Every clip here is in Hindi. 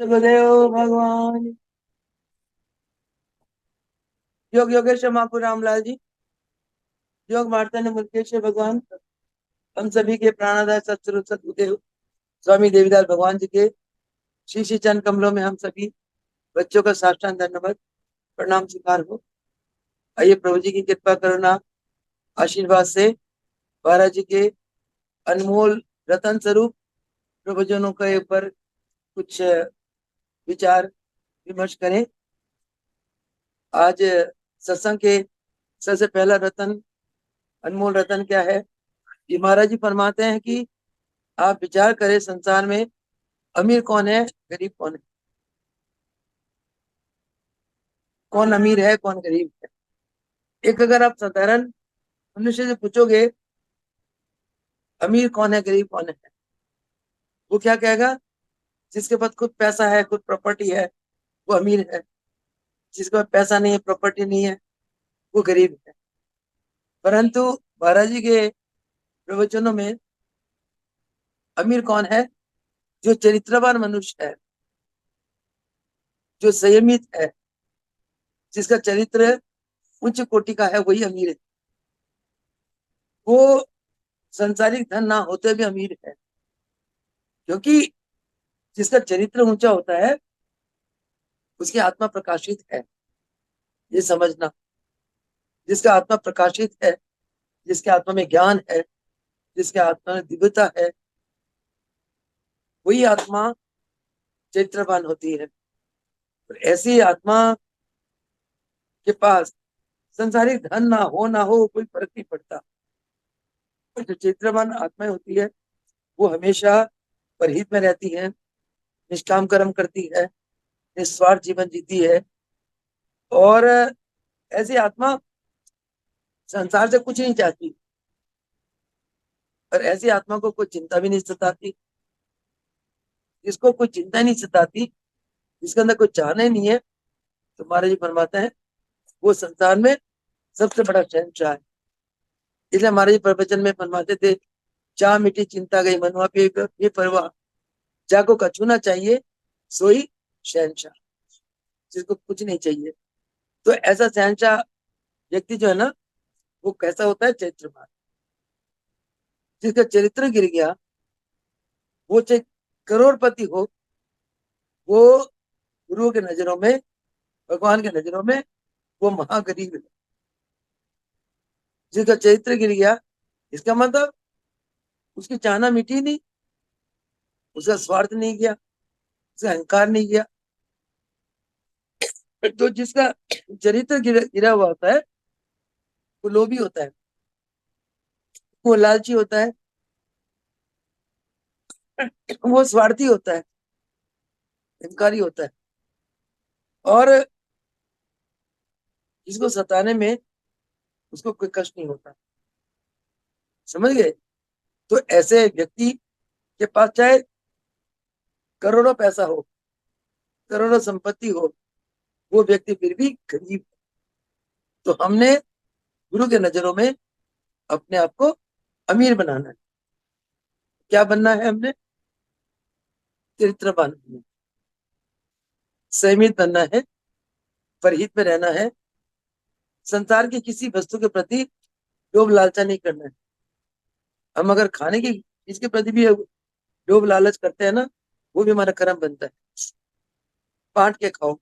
सुखदेव भगवान। योग योगेश्वर महापुर रामलाल जी। योग मार्तंड मुल्केश्वर भगवान। हम सभी के प्राणादाय सतस्वरूप सद्गुरुदेव स्वामी देवीदास भगवान जी के श्री श्री चरण कमलों में हम सभी बच्चों का साष्टांग धन्यवाद प्रणाम स्वीकार हो। आइए प्रभु जी की कृपा करुणा आशीर्वाद से महाराज जी के अनमोल रतन स्वरूप प्रभुजनों के ऊपर कुछ विचार विमर्श करें। आज सत्संग के सबसे पहला रतन, अनमोल रतन क्या है? ये महाराज जी फरमाते हैं कि आप विचार करें संसार में अमीर कौन है, गरीब कौन है, कौन अमीर है कौन गरीब है। एक अगर आप साधारण मनुष्य से पूछोगे अमीर कौन है गरीब कौन है, वो क्या कहेगा? जिसके पास खुद पैसा है, खुद प्रॉपर्टी है, वो अमीर है। जिसके पास पैसा नहीं है, प्रॉपर्टी नहीं है, वो गरीब है। परंतु महाराज जी के प्रवचनों में अमीर कौन है? जो चरित्रवान मनुष्य है, जो संयमित है, जिसका चरित्र उच्च कोटि का है, वही अमीर है। वो संसारिक धन ना होते भी अमीर है, क्योंकि जिसका चरित्र ऊंचा होता है उसकी आत्मा प्रकाशित है, ये समझना। जिसका आत्मा प्रकाशित है, जिसके आत्मा में ज्ञान है, जिसके आत्मा में दिव्यता है, वही आत्मा चरित्रवान होती है। तो ऐसी आत्मा के पास संसारिक धन ना हो कोई फर्क नहीं पड़ता। जो चरित्रवान आत्मा होती है वो हमेशा परहित में रहती है, निष्काम कर्म करती है, निस्वार्थ जीवन जीती है। और ऐसी आत्मा संसार से कुछ नहीं चाहती, और ऐसी आत्मा को कोई चिंता भी नहीं सताती। जिसको कोई चिंता नहीं सताती, जिसके अंदर कोई चाहना ही नहीं है, तो महाराज जी फरमाते हैं वो संसार में सबसे बड़ा शहंशाह है। इसलिए महाराज जी प्रवचन में फरमाते थे, चाह मिटी चिंता गई मनवा पे परवाह, जाको कछु ना चाहिए सोई शहंशाह। जिसको कुछ नहीं चाहिए, तो ऐसा शहंशाह व्यक्ति जो है ना, वो कैसा होता है? चरित्रवान। जिसका चरित्र गिर गया, वो चाहे करोड़पति हो, वो गुरुओं के नजरों में, भगवान के नजरों में वो महागरीब है। जिसका चरित्र गिर गया, इसका मतलब उसकी चाहना मिटी नहीं, उसका स्वार्थ नहीं गया, उसका अहंकार नहीं गया। तो जिसका चरित्र गिरा हुआ होता है वो लोभी होता है, वो लालची होता है, वो स्वार्थी होता है, अहंकारी होता है। और जिसको सताने में उसको कोई कष्ट नहीं होता। समझ गए? तो ऐसे व्यक्ति के पास चाहे करोड़ों पैसा हो, करोड़ों संपत्ति हो, वो व्यक्ति फिर भी गरीब है। तो हमने गुरु के नजरों में अपने आप को अमीर बनाना है। क्या बनना है? हमने चरित्रवान बनना है, संयमित बनना है, परहित में रहना है, संसार की किसी वस्तु के प्रति लोभ लालचा नहीं करना है। हम अगर खाने की इसके प्रति भी लोभ लालच करते हैं ना, वो भी हमारा कर्म बनता है। बांट के खाओ,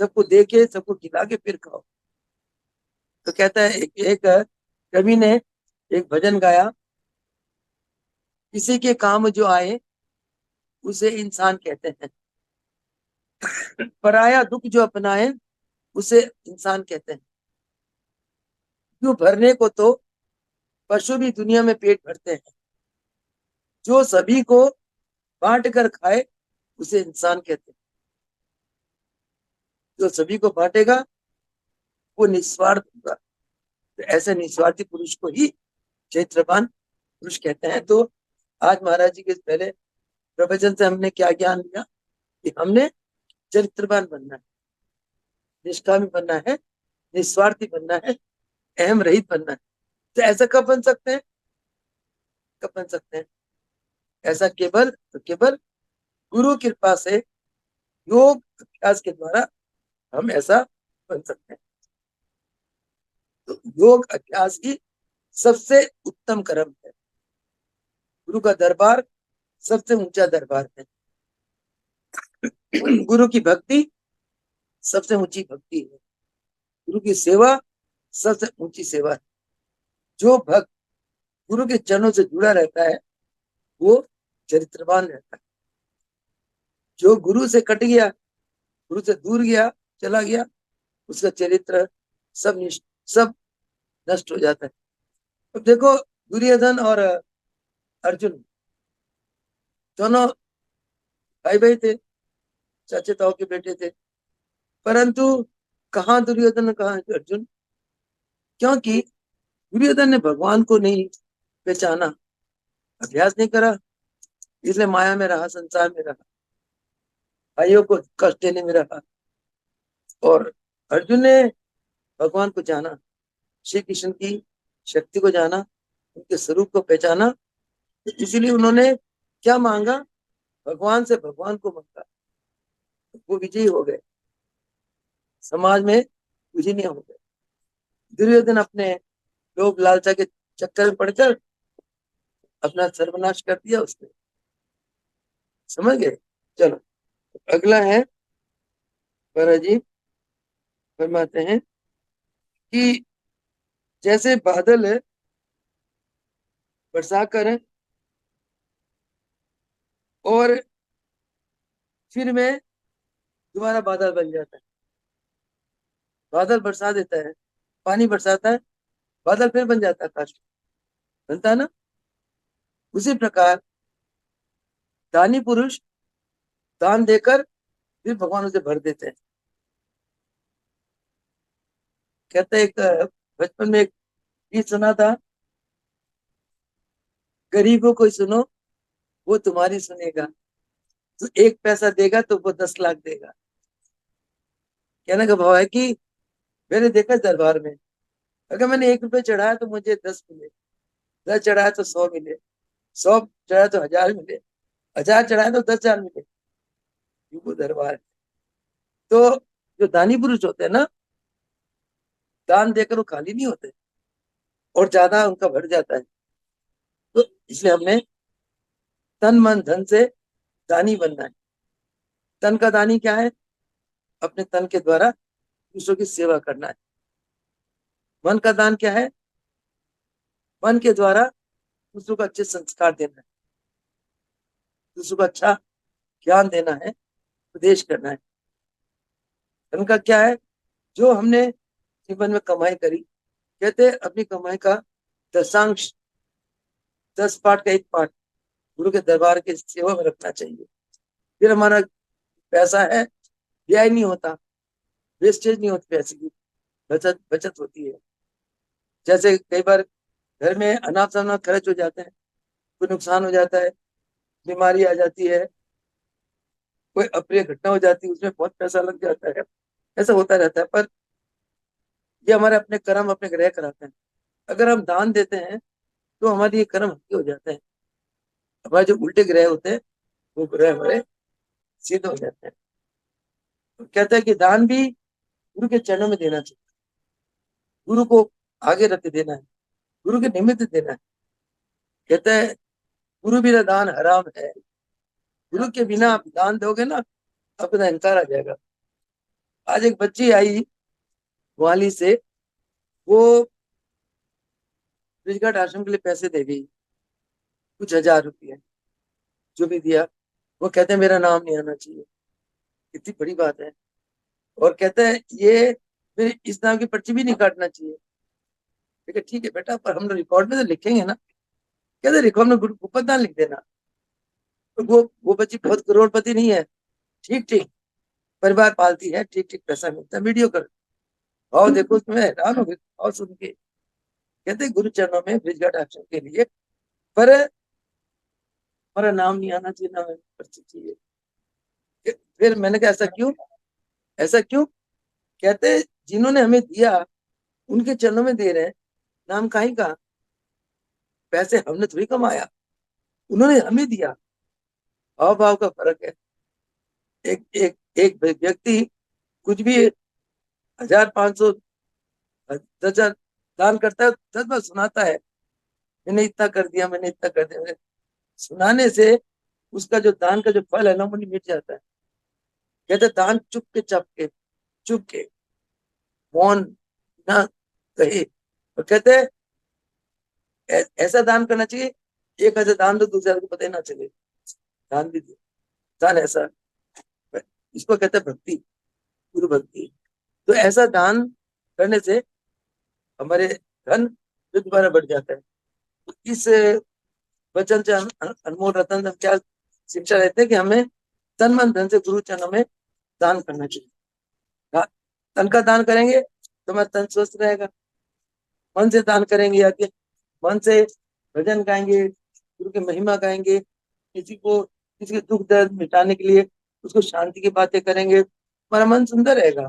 सबको दे के सबको खिला के फिर खाओ। तो कहता है एक कवि ने एक भजन गाया, किसी के काम जो आए उसे इंसान कहते हैं, पराया दुख जो अपनाए उसे इंसान कहते हैं। क्यों भरने को तो पशु भी दुनिया में पेट भरते हैं, जो सभी को बांट कर खाए उसे इंसान कहते हैं। जो सभी को बांटेगा वो निस्वार्थ होगा। तो ऐसे निस्वार्थी पुरुष को ही चैत्रवान पुरुष कहते हैं। तो आज महाराज जी के पहले प्रवचन से हमने क्या ज्ञान लिया कि हमने चरित्रवान बनना है, निष्कामी बनना है, निस्वार्थी बनना है, अहम रहित बनना है। तो ऐसा कब बन सकते हैं? कब बन सकते हैं? ऐसा केवल तो केवल गुरु कृपा से योग अभ्यास के द्वारा हम ऐसा बन सकते हैं। तो योग अभ्यास ही सबसे उत्तम कर्म है। गुरु का दरबार सबसे ऊंचा दरबार है। गुरु की भक्ति सबसे ऊंची भक्ति है। गुरु की सेवा सबसे ऊंची सेवा है। जो भक्त गुरु के चरणों से जुड़ा रहता है वो चरित्रवान रहता है। जो गुरु से कट गया, गुरु से दूर गया, चला गया, उसका चरित्र सब सब नष्ट हो जाता है। अब देखो, दुर्योधन और अर्जुन दोनों भाई भाई थे, चाचे ताऊ के बेटे थे, परंतु कहाँ दुर्योधन कहाँ अर्जुन? क्योंकि दुर्योधन ने भगवान को नहीं पहचाना, अभ्यास नहीं करा, इसलिए माया में रहा, संसार में रहा, भाइयों को कष्ट देने में रहा। और अर्जुन ने भगवान को जाना, श्री कृष्ण की शक्ति को जाना, उनके स्वरूप को पहचाना, इसीलिए उन्होंने क्या मांगा? भगवान से भगवान को मांगा, वो विजयी हो गए, समाज में पूजनीय हो गए। दुर्योधन अपने लोभ लालचा के चक्कर में पड़कर अपना सर्वनाश कर दिया उसने। समझ गए? चलो, अगला है महाराज जी फरमाते हैं कि जैसे बादल बरसा कर और फिर में दोबारा बादल बन जाता है, बादल बरसा देता है, पानी बरसाता है, बादल फिर बन जाता है, काश बनता है ना। उसी प्रकार दानी पुरुष दान देकर फिर भगवान उसे भर देते हैं। कहते हैं, एक बचपन में एक गीत सुना था, गरीबों को सुनो वो तुम्हारी सुनेगा, तो एक पैसा देगा तो वो 10 लाख देगा। कहने का भाव है कि मैंने देखा दरबार में, अगर मैंने 1 रुपये चढ़ाया तो मुझे 10 मिले, 10 चढ़ाया तो 100 मिले, 100 चढ़ाया तो 1000 मिले, 1000 चढ़ाया तो 10,000 मिले। वो दरबार है। तो जो दानी पुरुष होते हैं ना, दान देकर वो खाली नहीं होते और ज्यादा उनका बढ़ जाता है। तो इसलिए हमने तन मन धन से दानी बनना है। तन का दानी क्या है? अपने तन के द्वारा दूसरों की सेवा करना है। मन का दान क्या है? मन के द्वारा दूसरों को अच्छे संस्कार देना है, दूसरों को अच्छा ज्ञान देना है, उपदेश करना है। धन का क्या है? जो हमने जीवन में कमाई करी, कहते हैं अपनी कमाई का 10 अंश, 10 पार्ट का 1 पार्ट गुरु के दरबार के सेवा में रखना चाहिए। फिर हमारा पैसा है व्यय नहीं होता, वेस्टेज नहीं होती, पैसे की बचत बचत होती है। जैसे कई बार घर में अनाप शनाप खर्च हो जाते हैं, कोई नुकसान हो जाता है, बीमारी आ जाती है, कोई अप्रिय घटना हो जाती है, उसमें बहुत पैसा लग जाता है, ऐसा होता रहता है। पर ये हमारे अपने कर्म अपने ग्रह कराते हैं। अगर हम दान देते हैं तो हमारे ये कर्म हल्के हो जाते हैं, हमारे जो उल्टे ग्रह होते हैं वो ग्रह हमारे सिद्ध हो जाते हैं। तो कहते हैं कि दान भी गुरु के चरणों में देना चाहिए, गुरु को आगे रख के देना है, गुरु के निमित्त देना है। कहते हैं गुरु बिना दान हराम है। गुरु के बिना आप दान दोगे ना, आपका अहंकार आ जाएगा। आज एक बच्ची आई ग्वाली से, वो ब्रिजघाट आश्रम के लिए पैसे दे गई, कुछ 1000 रुपये जो भी दिया। वो कहते हैं मेरा नाम नहीं आना चाहिए, कितनी बड़ी बात है। और कहते हैं ये फिर इस नाम की पर्ची भी नहीं काटना चाहिए। ठीक है, ठीक है बेटा, पर हम लोग रिकॉर्ड में तो लिखेंगे ना। कहते रिकॉर्ड में गुप्त दान लिख देना। तो वो बच्ची बहुत करोड़पति नहीं है, ठीक ठीक परिवार पालती है, ठीक ठीक पैसा मिलता है, वीडियो कर और देखो, उसमें हैरान हो गए और सुन के। कहते गुरु चरणों में ब्रिजघाट आश्रम के लिए, पर हमारा नाम नहीं आना चाहिए, ना पर्ची चाहिए। फिर मैंने कहा ऐसा क्यों, ऐसा क्यों? कहते जिन्होंने हमें दिया उनके चरणों में दे रहे हैं, नाम कहीं का, पैसे हमने थोड़ी कमाया, उन्होंने हमें दिया। हाव भाव का फर्क है। एक एक एक व्यक्ति कुछ भी 1,000, 500, 10,000 दान करता है, 10 बार सुनाता है, मैंने इतना कर दिया, मैंने इतना कर दिया। सुनाने से उसका जो दान का जो फल है ना, वो नहीं मिट जाता है। कहते दान चुप के, चप के, चुप के, मौन ना कहे। और कहते ऐसा दान करना चाहिए, 1,000 दान दो, दूसरे को पता ही ना चले, दान भी दो। दान ऐसा, इसको कहते हैं भक्ति, गुरु भक्ति। तो ऐसा दान करने से हमारे धन जो दोबारा बढ़ जाता है। तो इस वचन से अनमोल रतन से क्या शिक्षा रहते हैं कि हमें तन मन धन से गुरु चरणों में दान करना चाहिए। तन का दान करेंगे तो हमारा तन स्वस्थ रहेगा। मन से दान करेंगे, या कि मन से भजन गाएंगे, गुरु की महिमा गाएंगे, किसी के दुख दर्द मिटाने के लिए उसको शांति की बातें करेंगे, हमारा मन सुंदर रहेगा।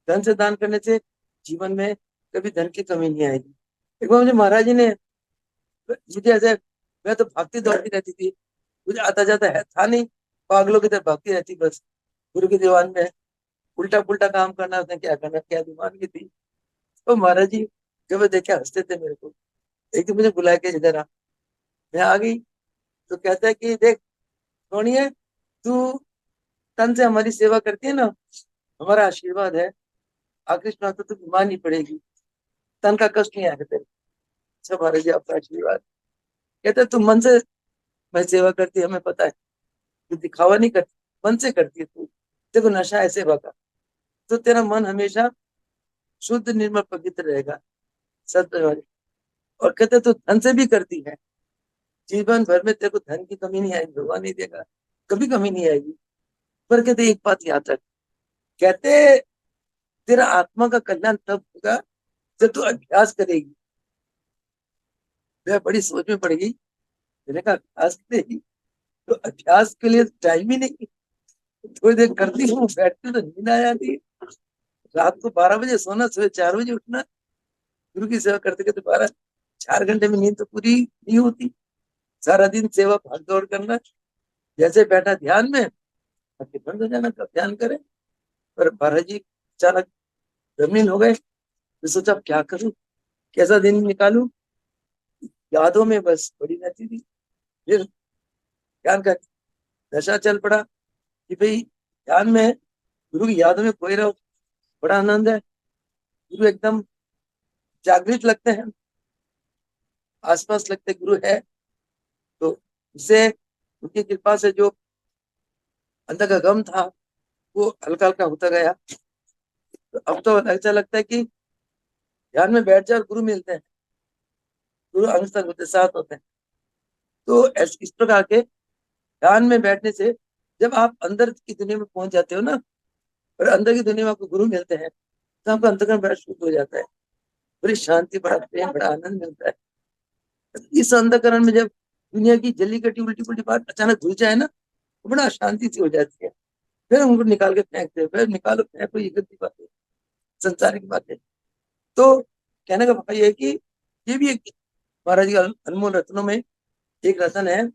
धन से दान करने से जीवन में कभी धन की कमी नहीं आएगी। एक बार मुझे महाराज जी ने, मुझे ऐसे, मैं तो भागती दौड़ती रहती थी, मुझे आता जाता है था नहीं, पागलों की तरह भागती रहती बस गुरु की दीवान में, उल्टा पुल्टा काम करना, उसने क्या करना, क्या दीवान की थी। तो महाराज जी जब मैं देखे हंसते थे मेरे को। एक दिन मुझे बुला के इधर आ, मैं आ गई, तो कहता है कि देख सोनी है, तू तन से हमारी सेवा करती है ना, हमारा आशीर्वाद है, आकृष्ट तो तू बीमार नहीं पड़ेगी, तन का कष्ट नहीं आएगा तेरे। अच्छा महाराज जी आपका आशीर्वाद। कहते तू मन से मैं सेवा करती है, हमें पता है, तू दिखावा नहीं करती, मन से करती है तू। देखो नशा है सेवा का, तो तेरा मन हमेशा शुद्ध निर्मल पवित्र रहेगा, सत्य वाले। और कहते तू धन से भी करती है, जीवन भर में तेरे को धन की कमी नहीं आएगी, भगवान नहीं देगा, कभी कमी नहीं आएगी। पर कहते एक बात याद रख, कहते तेरा आत्मा का कल्याण तब होगा जब तू अभ्यास करेगी। मैं बड़ी सोच में पड़ गई, मैंने कहा अभ्यास करेगी, तो अभ्यास के लिए टाइम ही नहीं। थोड़ी देर करती हूँ, बैठती हूँ तो नींद आ जाती है। रात को 12 बजे सोना, सुबह 4 बजे उठना, गुरु की सेवा करते करते 4 घंटे में नींद तो पूरी नहीं होती। सारा दिन सेवा भाग दौड़ करना, जैसे बैठा ध्यान में, आंखें बंद हो जाना, कब ध्यान करे। पर महाराज जी अचानक गमलीन हो गए, मैं सोचा अब क्या करूं, कैसा दिन निकालूं, यादों में बस पड़ी रहती थी। फिर ध्यान का नशा चल पड़ा कि भाई ध्यान में गुरु की यादों में खोए रहो, बड़ा आनंद है। गुरु एकदम जागृत लगते हैं, आसपास लगते गुरु है। तो उससे उनकी कृपा से जो अंदर का गम था वो हल्का हल्का होता गया। तो अब तो ऐसा लगता है कि ध्यान में बैठ जाए और गुरु मिलते हैं, गुरु अंग संग होते, साथ होते हैं। तो इस प्रकार के ध्यान में बैठने से जब आप अंदर की दुनिया में पहुंच जाते हो ना, और अंदर की दुनिया में आपको गुरु मिलते हैं, तो आपका अंतःकरण बड़ा शुद्ध हो जाता है, बड़ी शांति, बड़ा प्रेम, बड़ा आनंद मिलता है। इस अंतःकरण में जब दुनिया की जली कटी उल्टी पुल्टी बात अचानक घुल जाए ना, तो बड़ा शांति सी हो जाती है। फिर हम उनको निकाल के फेंकते हैं, फिर निकालो फेंको, ये गंदी बातें, संसारिक बातें। तो कहने का भाव ये है कि ये भी एक महाराज जी अनमोल रत्नों में एक रत्न है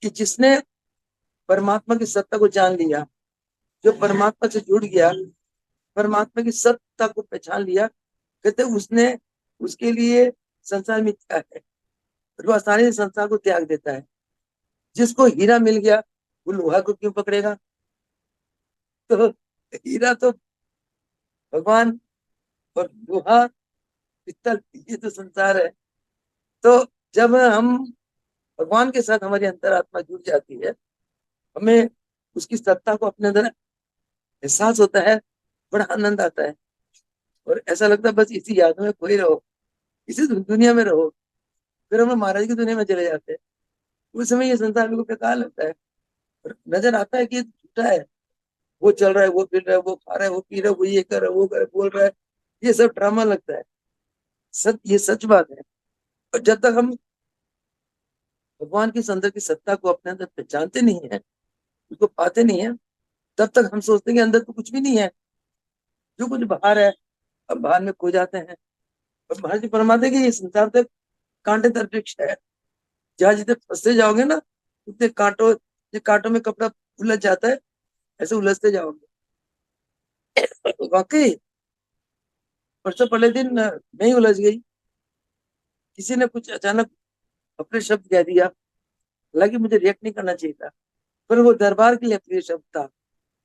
कि जिसने परमात्मा की सत्ता को जान लिया, जो परमात्मा से जुड़ गया, परमात्मा की सत्ता को पहचान लिया, कहते उसने, उसके लिए संसार मिथ्या है, वो आसानी से संसार को त्याग देता है। जिसको हीरा मिल गया वो लोहा को क्यों पकड़ेगा। तो हीरा तो भगवान, और लोहा पित्तल, ये तो संसार है। तो जब हम भगवान के साथ हमारी अंतरात्मा जुड़ जाती है, हमें उसकी सत्ता को अपने अंदर एहसास होता है, बड़ा आनंद आता है, और ऐसा लगता है बस इसी यादों में खोए रहो, इसी दुनिया में रहो। फिर हम लोग महाराज की दुनिया में चले जाते हैं। उस समय ये संसार मेरे को बेकार लगता है, और नजर आता है कि ये झूठा है, वो चल रहा है, वो फिर रहा है, वो खा रहा है, वो पी रहा है, वो ये कर रहा है, वो कर बोल रहा है, ये सब ड्रामा लगता है। ये सच बात है। और जब तक हम भगवान की अंदर की सत्ता को अपने अंदर पहचानते नहीं है, उसको पाते नहीं है, तब तक हम सोचते हैं कि अंदर तो कुछ भी नहीं है, जो कुछ बाहर है, अब बाहर में खो जाते हैं। और महाराज जी फरमाते हैं कि ये संसार तक कांटेदार वृक्ष है, जहां जितने फंसते जाओगे ना, उतने कांटों, ये कांटों में कपड़ा उलझ जाता है, ऐसे उलझते जाओगे। तो वाकई परसों पहले दिन मैं ही उलझ गई। किसी ने कुछ अचानक अपने शब्द कह दिया, हालांकि मुझे रिएक्ट नहीं करना चाहिए था, पर वो दरबार के लिए अप्रिय शब्द था,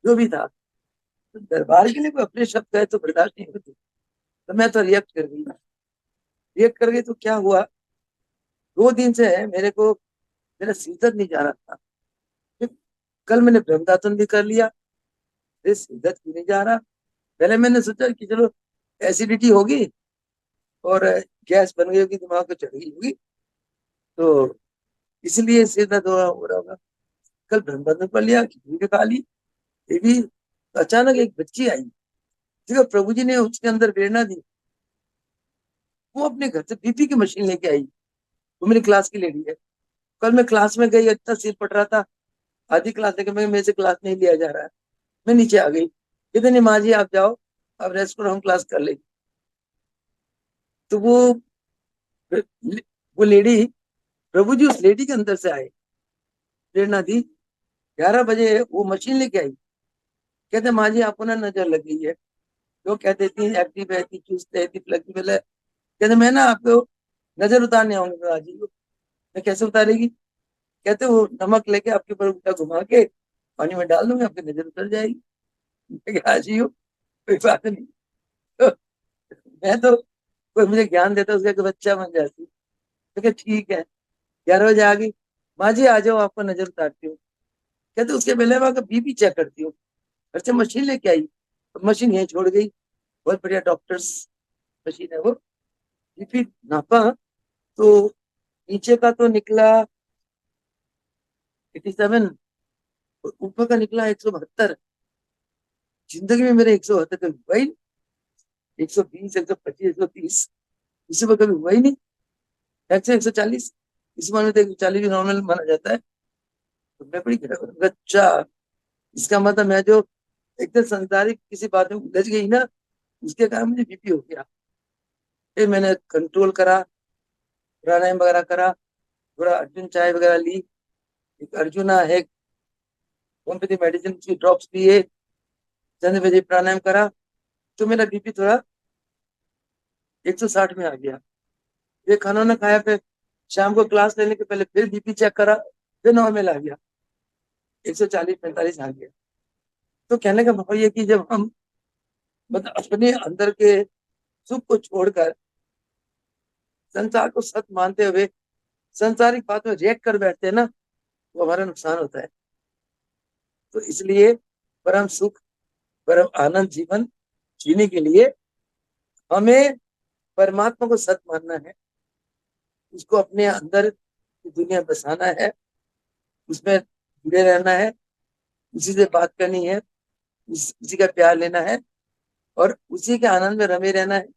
जो भी था। तो दरबार के लिए कोई अप्रिय शब्द है तो बर्दाश्त नहीं होती, तो मैं तो रिएक्ट कर गई। रिएक्ट कर गई तो क्या हुआ, 2 दिन से मेरे को मेरा सीजन नहीं जा रहा था। फिर कल मैंने ब्रह्मदातन भी कर लिया, फिर सीजन क्यों नहीं जा रहा। पहले मैंने सोचा कि चलो एसिडिटी होगी और गैस बन गई होगी, दिमाग को चढ़ गई होगी, तो इसलिए सिर दर्द हो रहा होगा। कल ब्रह्मदातन कर लिया, खिचड़ी भी खा ली। ये भी तो अचानक एक बच्ची आई, ठीक है, प्रभु जी ने उसके अंदर प्रेरणा दी। वो अपने घर से बीपी की मशीन लेके आई। वो मेरी क्लास की लेडी है। कल मैं क्लास में गई, इतना सिर पट रहा था, आधी क्लास लेके मैं मेरे से क्लास नहीं लिया जा रहा है। मैं नीचे आ गई, कहते नहीं माँ जी आप जाओ, आप रेस्ट करो, हम क्लास कर लेंगे। तो वो लेडी, प्रभु जी उस लेडी के अंदर से आए, प्रेरणा दी। 11 बजे वो मशीन लेके आई, कहते माँ जी आपको ना नजर लग गई है। जो कहते थी एक्टिव है, चुस्त है, फ्लेक्सिबल है। कहते मैं ना आपको नजर उतारने आऊंगा। आज ही मैं कैसे उतारेगी। कहते वो नमक लेके आपके ऊपर उल्टा घुमा के पानी में डाल दूंगा, आपकी नजर उतर जाएगी। मैं कहा, आज ही हो, कोई बात नहीं। तो मैं तो, कोई मुझे ज्ञान देता उसका कि बच्चा बन जाती। तो क्या ठीक है। 11 बजे आ गई, माँ जी आ जाओ आपको नजर उतारती हूँ। कहते उसके पहले मैं बीपी चेक करती हूँ। घर से मशीन लेके आई, तो मशीन यहीं छोड़ गई। बहुत बढ़िया डॉक्टर्स मशीन है वो। बीपी नापा तो नीचे का तो निकला 87, और ऊपर का निकला 172। जिंदगी में मेरे 172 कभी हुआ ही नहीं। 120, 125, 130 इसी पर कभी हुआ ही नहीं। 140, इस मामले में तो 140 भी नॉर्मल माना जाता है। तो मैं बड़ी अच्छा, इसका मतलब मैं जो एकदम संसारिक किसी बात में उलझ गई ना, उसके कारण मुझे बीपी हो गया। फिर मैंने कंट्रोल करा, प्राणायाम वगैरह करा, थोड़ा अर्जुन चाय वगैरह ली, एक अर्जुना है होम्योपैथी मेडिसिन की ड्रॉप्स लिए, चंद्र बजे प्राणायाम करा, तो मेरा बीपी थोड़ा 160 में आ गया। फिर खाना ना खाया, फिर शाम को क्लास लेने के पहले फिर बीपी चेक करा, फिर नॉर्मल आ गया, 140-45 आ गया। तो कहने का भाव ये कि जब हम मतलब अपने अंदर के सुख को छोड़कर संसार को सत्य मानते हुए संसारिक बात में रिएक्ट कर बैठते हैं ना, वो हमारा नुकसान होता है। तो इसलिए परम सुख, परम आनंद जीवन जीने के लिए हमें परमात्मा को सत्य मानना है, उसको अपने अंदर की दुनिया बसाना है, उसमें जुड़े रहना है, उसी से बात करनी है, उसी का प्यार लेना है, और उसी के आनंद में रमे रहना है,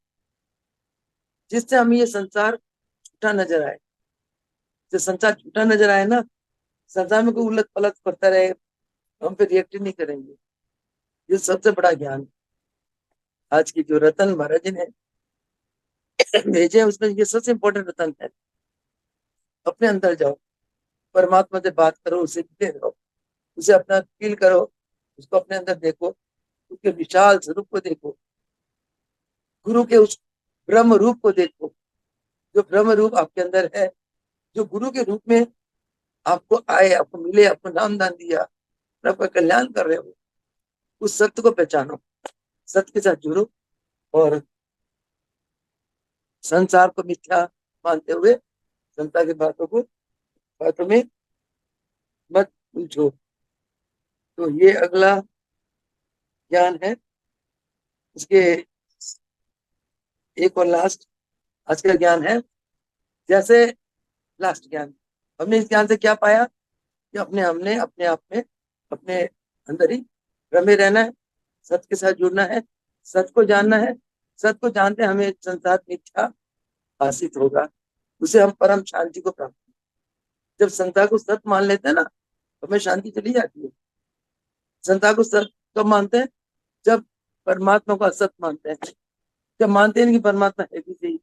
जिससे हमें ये संसार झूठा नजर आए। जब संसार झूठा नजर आए ना, संसार में कोई उलट पलट करता रहे, हम पे रिएक्ट नहीं करेंगे। ये सबसे बड़ा ज्ञान है। आज की जो रतन महाराज जी ने भेजे हैं, उसमें ये सबसे इंपॉर्टेंट रतन है। अपने अंदर जाओ, परमात्मा से बात करो, उसे मिलते रहो, उसे अपना फील करो, उसको अपने अंदर देखो, उसके विशाल स्वरूप को देखो, गुरु के उस ब्रह्म रूप को देखो, जो ब्रह्म रूप आपके अंदर है, जो गुरु के रूप में आपको आए, आपको मिले, आपको नाम दान दिया, आपका कल्याण कर रहे हो, उस सत्य को पहचानो, सत्य के साथ जुड़ो, और संसार को मिथ्या मानते हुए संसार की बातों में मत उलझो। तो ये अगला ज्ञान है। इसके एक और लास्ट आज का ज्ञान है। जैसे लास्ट ज्ञान, हमने इस ज्ञान से क्या पाया कि हमने अपने आप में, अपने अंदर ही रमे रहना है, सत्य के साथ जुड़ना है, सत्य को जानना है। सत्य को जानते हमें संसार मिथ्या भाषित होगा, उसे हम परम शांति को प्राप्त। जब संसार को सत्य मान लेते हैं ना, तो हमें शांति चली जाती है। संसार को सत्य कब मानते हैं, जब परमात्मा को असत्य मानते हैं, जब मानते हैं कि परमात्मा है भी सही,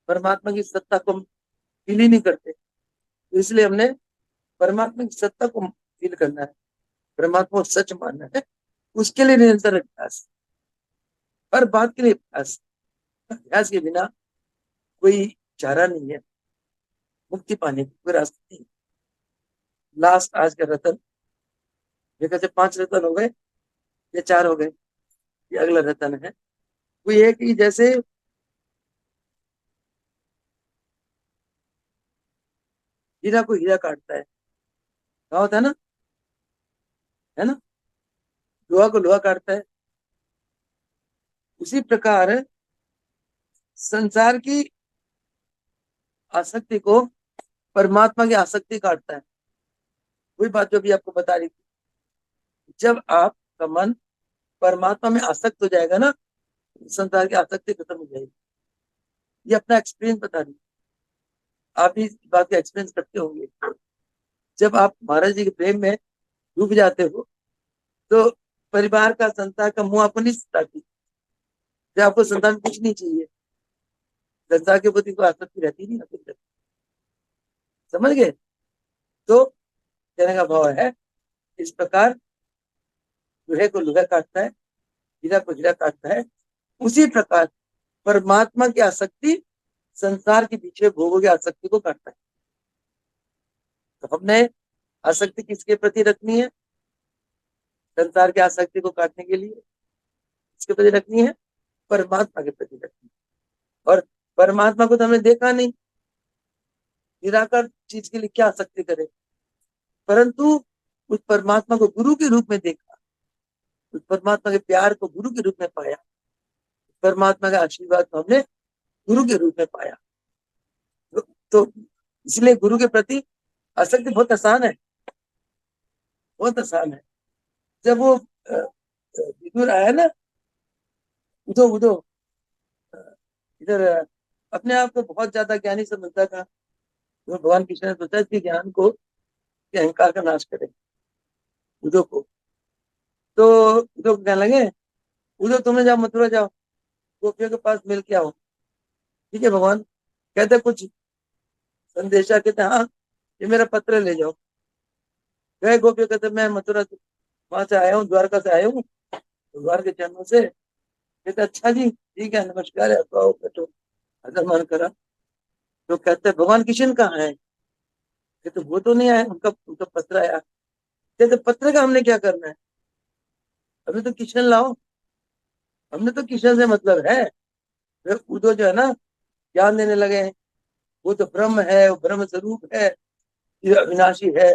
परमात्मा की सत्ता को हम फील ही नहीं करते। तो इसलिए हमने परमात्मा की सत्ता को फील करना है, परमात्मा को सच मानना है, उसके लिए निरंतर अभ्यास, हर बात के लिए अभ्यास। अभ्यास के बिना कोई चारा नहीं है, मुक्ति पाने की कोई रास्ता नहीं। लास्ट आज का रतन, ये कैसे 5 रतन हो गए या 4 हो गए, ये अगला रतन है। वो ये कि जैसे हीरा को हीरा काटता है, क्या होता है ना, लोहा को लोहा काटता है, उसी प्रकार संसार की आसक्ति को परमात्मा की आसक्ति काटता है। वही बात जो भी आपको बता रही थी, जब आपका मन परमात्मा में आसक्त हो जाएगा ना, संसार की आसक्ति खत्म हो जाएगी। ये अपना एक्सपीरियंस बता रही, आप भी इस बात का एक्सपीरियंस करते होंगे। जब आप महाराज जी के प्रेम में डूब जाते हो, तो परिवार का, संसार का मुंह आपको नहीं सताती, जब आपको संसार में कुछ नहीं चाहिए, संसार के प्रति कोई आसक्ति रहती नहीं आपके, समझ गए। तो कहने का भाव है, इस प्रकार लोहे को लोहा काटता है, हीरा को हीरा काटता है, उसी प्रकार परमात्मा की आसक्ति संसार के पीछे भोगों की आसक्ति को काटता है। तो हमने आसक्ति किसके प्रति रखनी है? संसार की आसक्ति को काटने के लिए किसके प्रति रखनी है? परमात्मा के प्रति रखनी है। और परमात्मा को तो हमने देखा नहीं, निराकार चीज के लिए क्या आसक्ति करे, परंतु उस परमात्मा को गुरु के रूप में देखा, उस परमात्मा के प्यार को गुरु के रूप में पाया, परमात्मा का आशीर्वाद को हमने गुरु के रूप में पाया। तो इसलिए गुरु के प्रति आसक्ति बहुत आसान है, बहुत आसान है। जब वो विदुर आया ना, उदो उदो इधर अपने आप को बहुत ज्यादा ज्ञानी समझता था, तो भगवान कृष्ण ने सोचा कि ज्ञान को, कि अहंकार का नाश करे उदो को। तो उदो को कहने लगे, उदो तुमने जाओ, मथुरा जाओ, गोपियों के पास मिल के आओ। ठीक है भगवान। कहते कुछ संदेशा, कहते हाँ ये मेरा पत्र ले जाओ। गए गोपियों, कहते मैं मथुरा से, वहां से आया हूँ, द्वारका से आया हूँ, द्वार के चरणों से। कहते अच्छा जी, ठीक है, नमस्कार है, तो आओ बैठो, अगर मन करा। तो कहते भगवान किशन कहाँ है? कहते वो तो नहीं आया, उनका उनका पत्र आया। कहते पत्र का हमने क्या करना है, हमने तो किशन लाओ, हमने तो किशन से मतलब है। फिर उदो जो है ना, ज्ञान देने लगे, वो तो ब्रह्म है, वो ब्रह्म स्वरूप है, ये अविनाशी है,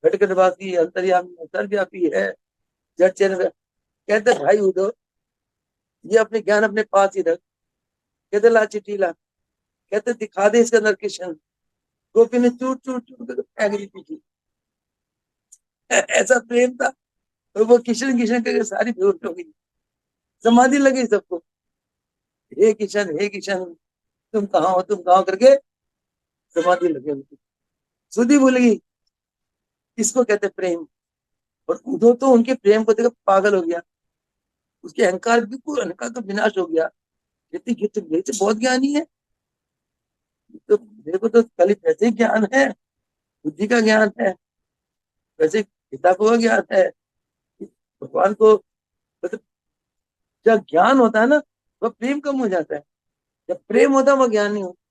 घटघटवासी, अंतर्यामी, सर्वव्यापी है, जड़ चेतन। कहते भाई उदो, ये अपने ज्ञान अपने पास ही रख। कहते ला चिट्ठी ला। कहते दिखा दे इसके अंदर किशन। गोपी ने चूट चूट चूट कर फेंक दी चिट्ठी। ऐसा प्रेम था, और वो किशन किशन करके सारी बेहोश हो गई, समाधि लगी सबको। हे किशन, हे किशन, तुम कहाँ हो, तुम कहाँ हो करके समाधि लगे उनकी, सुधी भूल गई। इसको कहते प्रेम। और उदो तो उनके प्रेम को देखकर पागल हो गया, उसके अहंकार, बिल्कुल अहंकार का विनाश हो गया। कहती ये तो बहुत ज्ञानी है, तो मेरे को तो खाली पैसे ज्ञान है, बुद्धि का ज्ञान है, वैसे किताबों का ज्ञान है, भगवान को मतलब जब ज्ञान होता है ना, वह प्रेम कम हो जाता है। जब प्रेम होता है वह ज्ञान नहीं होता।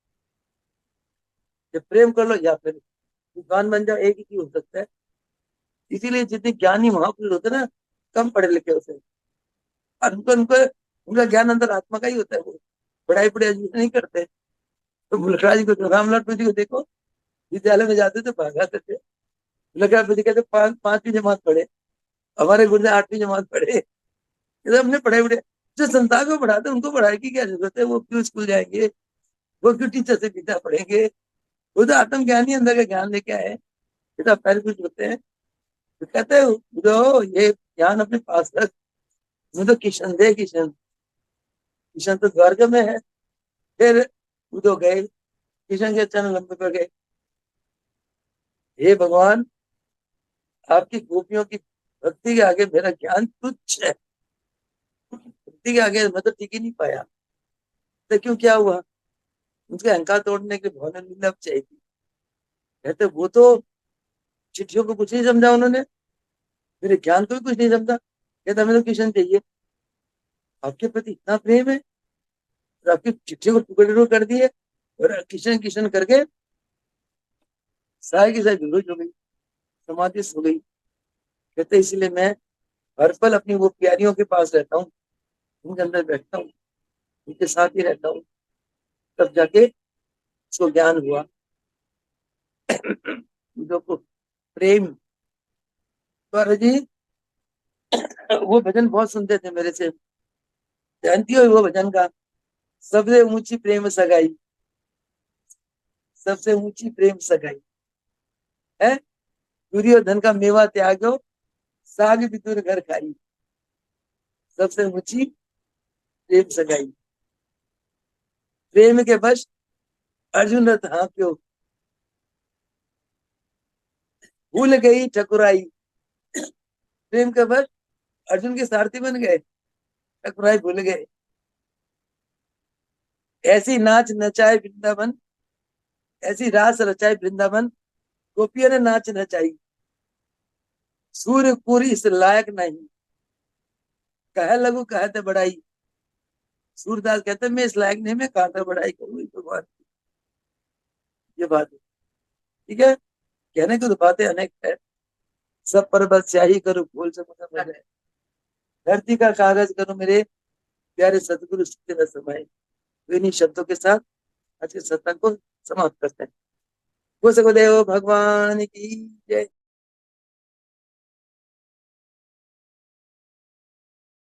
जब प्रेम कर लो या फिर विद्वान बन जाओ, एक ही चीज हो सकता है। इसीलिए जितने ज्ञानी महापुरुष होते हैं ना, कम पढ़े लिखे होते हैं, और उनको उनको उनका ज्ञान अंदर आत्मा का ही होता है। वो पढ़ाई पढ़ाई नहीं करते। तो मुलखराज जी को, रामलाल जी को देखो, विद्यालय में जाते थे, भागाते थे। मुलखराज जी कहते 5वीं जमात पढ़े, हमारे गुरुदेव 8वीं जमात पढ़े। ये हमने पढ़ाई पढ़े, जो संतान को पढ़ाते उनको पढ़ाई की क्या जरूरत है? वो क्यों स्कूल जाएंगे, वो क्यों टीचर से गीता पढ़ेंगे? वो तो आत्मज्ञानी अंदर का ज्ञान लेके आए, ये तो पहले कुछ होते हैं। तो कहते हैं जो ये ज्ञान अपने पास रख। मैं तो किशन दे, किशन, किशन तो स्वर्ग में है। फिर उदो गए, किशन के चरण लंबे पर गए। हे भगवान, आपकी गोपियों की भक्ति के आगे मेरा ज्ञान तुच्छ है, भक्ति के आगे मैं तो टिक ही नहीं पाया। तो क्यों, क्या हुआ? उसके अहंकार तोड़ने के लिए भवन लीला चाहिए थी। कहते वो तो चिट्ठियों को कुछ नहीं समझा उन्होंने, मेरे ज्ञान को भी कुछ नहीं समझा, कहता हमें तो किशन चाहिए। आपके प्रति इतना प्रेम है और आपकी चिट्ठी को टुकड़े टुकड़े कर दिए और किशन किशन करके साय की साय बेहोश हो गई, समाधि हो गई। कहते इसलिए मैं हर पल अपनी वो प्यारियों के पास रहता हूँ, उनके अंदर बैठता हूँ, उनके साथ ही रहता हूँ। तब जाके उसको ज्ञान हुआ। जो को प्रेम पर जी वो भजन बहुत सुनते थे मेरे से, जानती हो वो भजन का, सबसे ऊंची प्रेम सगाई, सबसे ऊंची प्रेम सगाई है, दुर्योधन का मेवा त्यागो, साग विदुर घर खाई, सबसे ऊंची प्रेम सगाई। प्रेम के बस अर्जुन रथ हाँक्यो, भूल गई ठकुराई। प्रेम के बस अर्जुन के सारथी बन गए, ठकुराई भूल गए। ऐसी नाच नचाए वृंदावन, ऐसी रास रचाए वृंदावन, गोपियों ने नाच नचाई, सूर्यपुरी इस लायक नहीं, कह लगू कहते बड़ाई। सूरदास कहते मैं इस लायक नहीं, मैं कहा था बड़ाई करूँ, तो बात, ये बात है। ठीक है, कहने को तो बातें अनेक है, सब पर बस स्याही करो भूल समुद्र में जाए, धरती का कागज करो मेरे प्यारे सतगुरु सिद्ध न समाए। तो इन्हीं शब्दों के साथ आज के सत्संग को समाप्त करते हैं। वो सगुदेव भगवान की जय।